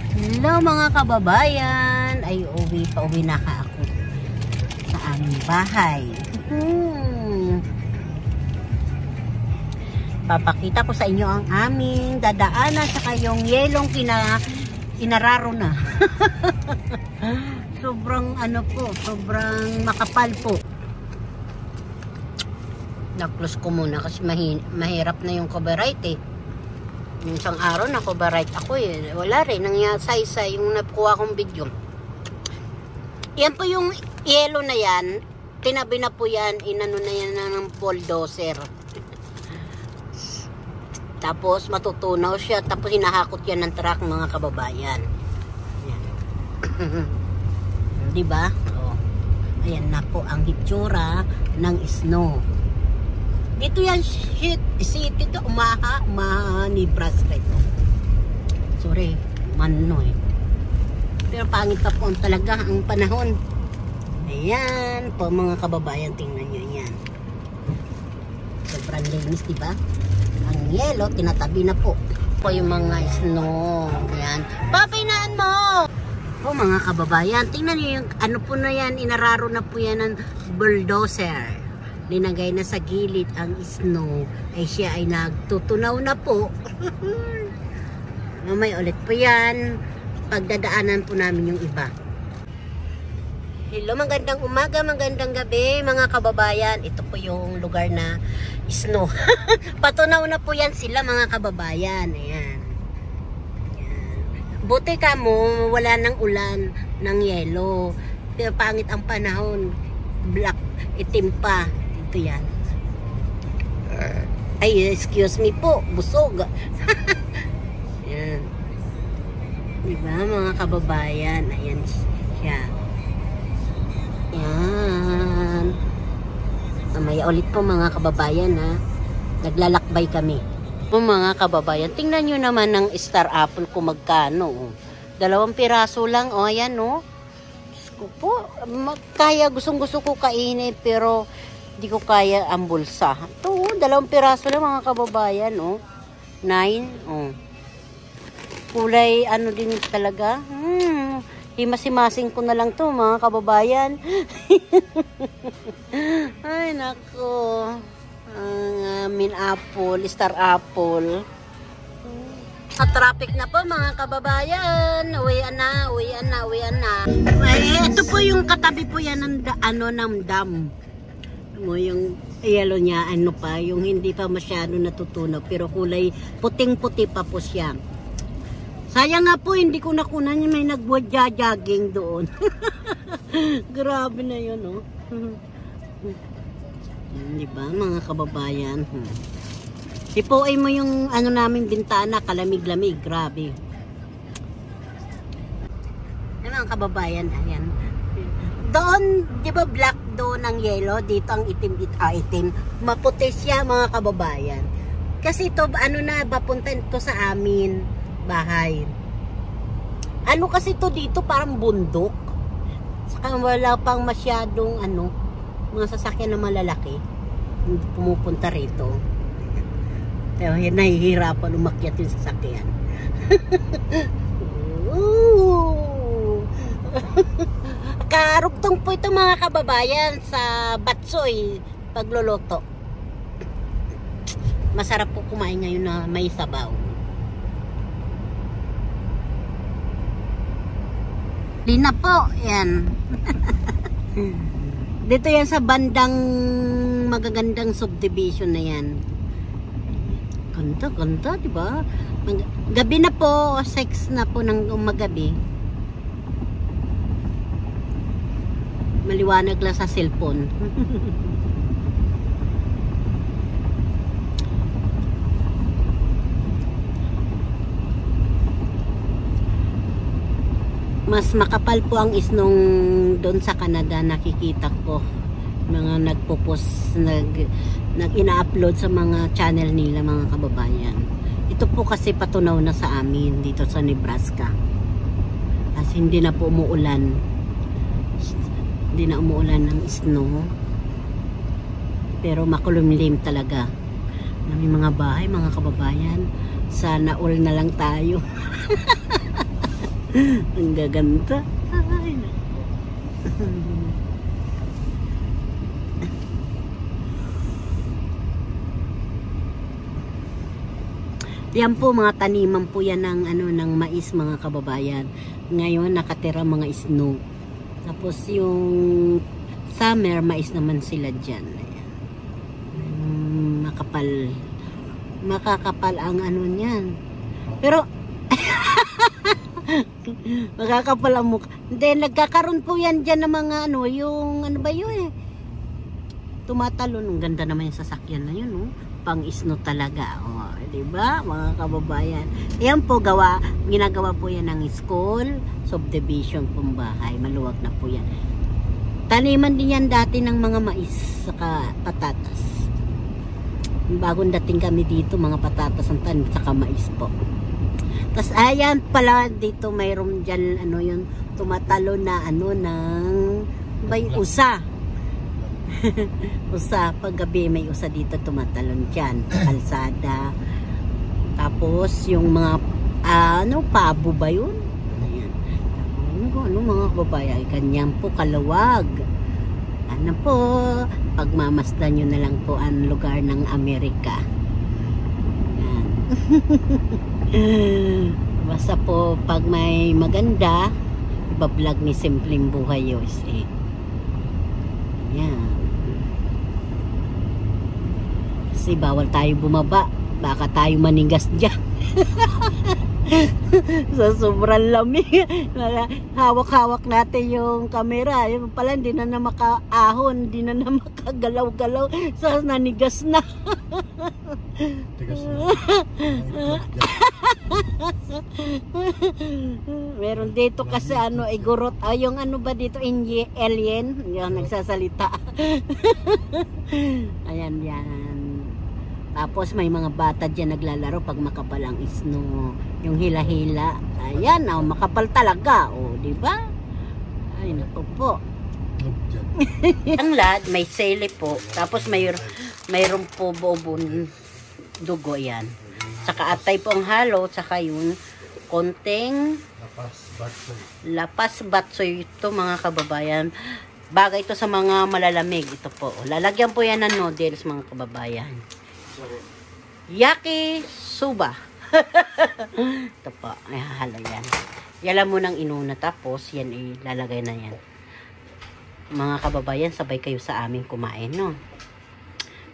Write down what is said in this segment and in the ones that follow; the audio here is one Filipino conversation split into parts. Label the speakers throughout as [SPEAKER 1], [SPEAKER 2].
[SPEAKER 1] Hello mga kababayan. Ay, pauwi na ka ako sa aming bahay. Papakita ko sa inyo ang aming dadaanan sa yung yelong inararo na. Sobrang sobrang makapal po. Na-close ko muna kasi mahirap na yung copyright eh. Yung isang araw na copyright ako eh. Wala rin, nangyasay sa yung nakuha kong video. Yan po yung yellow na yan. Tinabi na po yan. Inano na yan ng bulldozer. Tapos matutunaw siya. Tapos hinahakot yan ng truck mga kababayan. Yan. Diba? Oh. Ayan na po ang hitsura ng snow. Dito yan city to umaha ni Nebraska ito. Sorry, manno eh. Pero pangit pa po talaga ang panahon. Ayan po mga kababayan, tingnan nyo yan. Sobrang linis, diba? Ang yellow, tinatabi na po. Po yung mga snow. Ayan. Papinaan mo! Po mga kababayan, tingnan nyo yung ano po na yan, inararo na po yan ng bulldozer. Linagay na sa gilid ang snow, ay siya ay nagtutunaw na po. Mamay ulit po yan, pagdadaanan po namin yung iba. Hello, magandang umaga, magandang gabi mga kababayan. Ito po yung lugar na snow. Patunaw na po yan sila mga kababayan. Ayan. Ayan. Buti ka mo, wala ng ulan ng yelo. Pero pangit ang panahon, black, itim pa. Ito yan. Ay, excuse me po, busog. Yan. Diba mga kababayan? Ayan siya. Yan. Mamaya ulit po mga kababayan ha. Naglalakbay kami. Po mga kababayan, tingnan nyo naman ng star apple kung magkano. 2 piraso lang. O ayan o. Po, kaya gustong ko kainin pero di ko kaya ang bulsa. Ito, 2 piraso lang mga kababayan, oh. 9, oh. Kulay, ano din talaga. Himas-himasing ko na lang to mga kababayan. Ay, nako. Ang amin apple, star apple. Sa traffic na po mga kababayan. Uwian na. Ay, ito po yung katabi po yan ng ng dam. Mo yung yellow niya yung hindi pa masyado natutunaw pero kulay puting-puti pa po siya. Sayang nga po hindi ko nakunan yung may nagwa-jogging doon. Grabe na yun oh. Di ba mga kababayan? Ipuay mo yung namin bintana, kalamig-lamig, grabe. Ay mga kababayan, ayan. Doon, di ba black doon ang yellow, dito ang itim. Maputi siya mga kababayan. Kasi ito, papunta ito sa amin, bahay. Kasi ito dito, parang bundok. Saka wala pang masyadong, mga sasakyan na malalaki. Hindi pumupunta rito. Pero nahihirapan umakyat yung sasakyan. Karugtong po ito mga kababayan sa batsoy pagluluto. Masarap po kumain ngayon na may sabaw. Lina po, yan. Dito yan sa bandang magagandang subdivision na yan. Ganda, diba? Gabi na po, 6 na po ng umagabi. Maliwanag lang sa cellphone. Mas makapal po ang snow doon sa Canada, nakikita ko. Mga nagpo-post, ina-upload sa mga channel nila mga kababayan. Ito po kasi patunaw na sa amin dito sa Nebraska. As hindi na po umuulan. Hindi na umuulan ng snow. Pero makulimlim talaga. May mga bahay, mga kababayan. Sana all na lang tayo. Ang gaganda. Ay, yan po mga taniman po yan ng ng mais mga kababayan. Ngayon nakatira mga snow. Tapos yung summer mais naman sila diyan. Makapal. Makakapal ang niyan. Pero makakapal ang mukha. Then nagkakaroon po yan diyan ng mga yung ba yun tumatalon. Ang ganda naman yung sasakyan na yun, no? Pang snow talaga. Oh, 'di ba, mga kababayan? Ayan po ginagawa po yan ng school, subdivision pong bahay. Maluwag na po yan. Taniman din yan dati ng mga mais saka patatas. Bagong dating kami dito, mga patatas ang tanim saka mais po. Tapos ayan pala dito mayroon diyan yung tumatalon na ng may usa. Usa, paggabi may usa dito tumatalon dyan, kalsada. Tapos yung mga pabo ba yun? Ayan. Mga kababayan, ganyan po kalawag. Po, pagmamasdan nyo na lang po ang lugar ng Amerika. Basta po pag may maganda, ibablog ni Simpleng Buhay USA. Yan. Kasi bawal tayo bumaba, baka tayo manigas dyan. Sa sobrang lamig, hawak-hawak natin yung camera. Yung pala hindi na makaahon, hindi na makagalaw-galaw, sa nanigas na. Meron dito kasi igurot yung ba dito, alien yung nagsasalita. Ayan yan. Tapos may mga bata dyan naglalaro pag makapal ang snow, yung hila-hila. Ayan, makapal talaga, di ba? Ay, naku po. Ang lad, may sele po. Tapos mayroon po bobon dugo yan. Saka atay po ang halo, saka yung konting lapas batsoy ito mga kababayan. Bagay ito sa mga malalamig. Ito po. Lalagyan po yan ng noodles mga kababayan. Yaki suba. Ito po, ay halo yan. Yala mo nang inuna, tapos yan ilalagay na yan. Mga kababayan, sabay kayo sa amin kumain, no?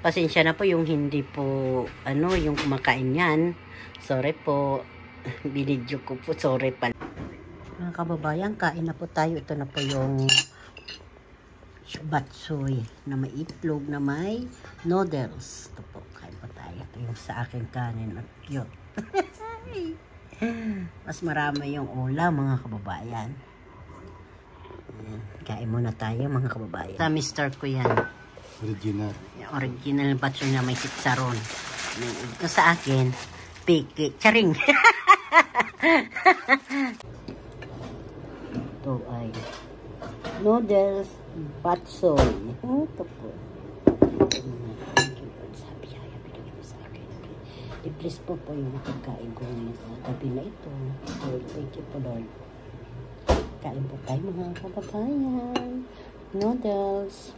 [SPEAKER 1] Pasensya na po yung hindi po yung kumakain yan. Sorry po. Binidyo ko po, sorry pala. Mga kababayan, kain na po tayo. Ito na po yung batsoy na may itlog na may noodles. Ito po, kain po tayo. Ito yung sa akin kanin at cute. Mas marami yung ulam mga kababayan. Kain muna tayo mga kababayan. Sa mister ko yan.
[SPEAKER 2] Original.
[SPEAKER 1] Yung original batsoy na may sitsaron. Ito sa akin, piki. Charing. Ito ay noodles batsoy. Ito po. I-bless po yung nakakain ko ngayon sa gabi na ito. Lord, thank you po, Lord. Kain po tayo mga kababayan. Noodles.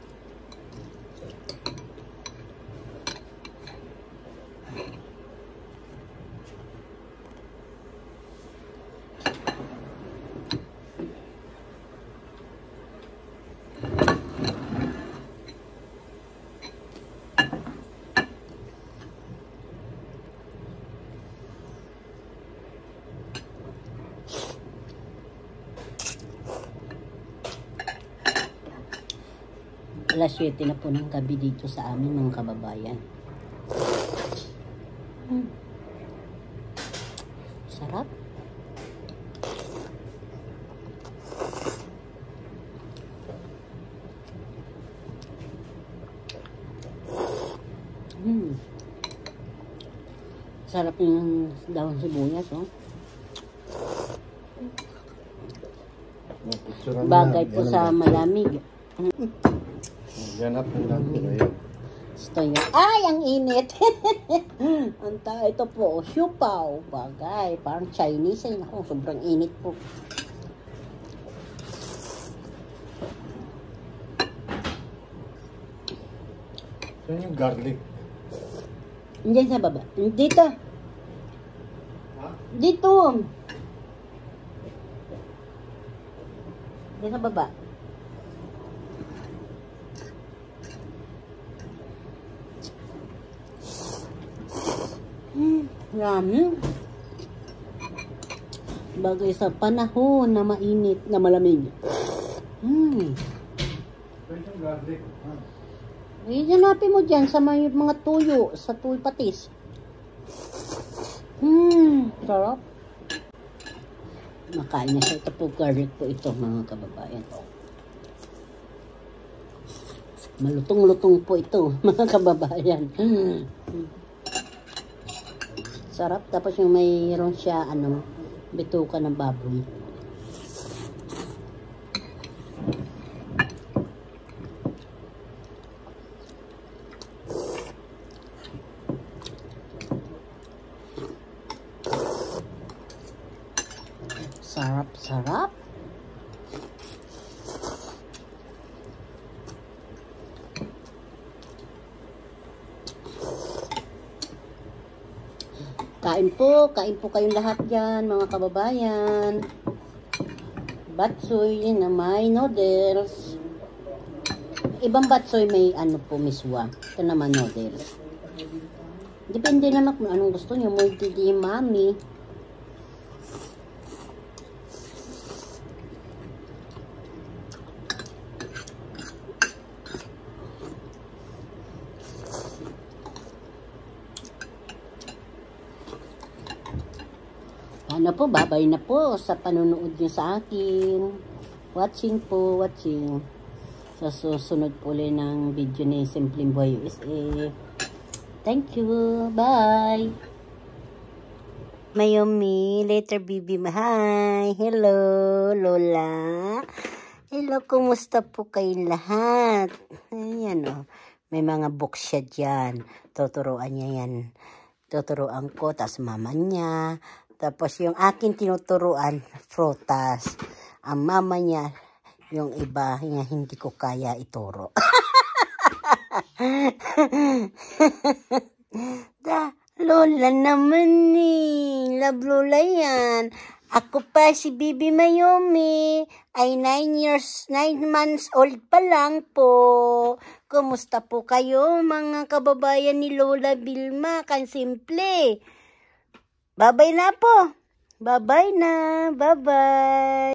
[SPEAKER 1] Alas 7 na po ng gabi dito sa amin mga kababayan. Sarap. Sarap yung daon sibuyas, oh. Bagay po sa malamig.
[SPEAKER 2] Yan na po natin ngayon.
[SPEAKER 1] Gusto niya. Ay, ang init. Ito po, siupaw. Bagay, parang Chinese. Ay, naku, sobrang init po.
[SPEAKER 2] Yan yung garlic.
[SPEAKER 1] Diyan sa baba. Dito.
[SPEAKER 2] Ha?
[SPEAKER 1] Dito. Diyan sa baba. Yummy. Bagay sa panahon na mainit, na malamig.
[SPEAKER 2] Yan yung garlic.
[SPEAKER 1] Hanapin mo dyan sa may mga tuyo, sa tuyo patis. Sarap. Makain na siya. Ito po, garlic po ito, mga kababayan. Malutong-lutong po ito, mga kababayan. Sarap. Tapos yung mayroon siya, bituka ng baboy. Sarap, sarap. Kain po kayong lahat dyan, mga kababayan. Batsoy na may noodles. Ibang batsoy may miswa. Ito naman noodles. Depende naman kung anong gusto niyo. Multi mami. Babay na po sa panonood niyo sa akin. Watching. Sa susunod po ulit ng video ni Simpleng Buhay USA. Thank you. Bye. Mayumi, later Bibi. Hi. Hello, Lola. Hello, kumusta po kayong lahat? Ayan may mga books siya dyan. Tuturuan niya yan. Tuturuan ko, tas mama niya. Tapos yung akin tinuturuan, frutas. Ang mama niya, yung iba, hindi ko kaya ituro. Lola naman Love Lola yan. Ako pa si Bibi Mayumi. Ay 9 months old pa lang po. Kumusta po kayo mga kababayan ni Lola Vilma? Kan simple. Bye-bye na po. Bye-bye na. Bye-bye.